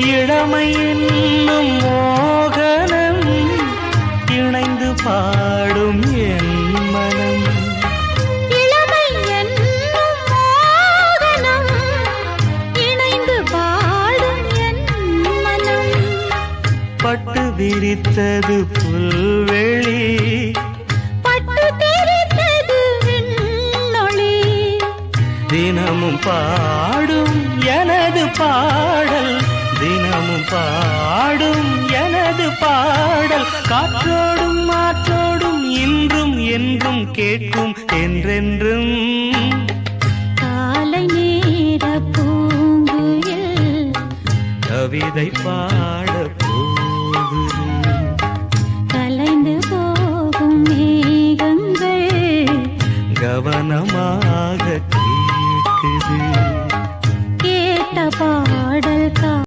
இளமை என்னும் மோகனம் இணைந்து பாடும் என் மனம். இளமை என்னும் மோகனம் இணைந்து பாடும் என் மனம். பட்டு விரித்தது புல்வெளி, பட்டு தெரித்தது விண்ணொளி. தினமும் பாடும் எனது பாடல், தினமும் பாடும் எனது பாடல். காற்றோடும் மாற்றோடும் இன்றும் என்றும் கேட்கும் என்றென்றும். காலை நேர பூங்குயில் கவிதை பாட போகுது. கலைந்து போகும் மேகங்கள் கவனமாக கேட்குது. கேட்ட பாடல்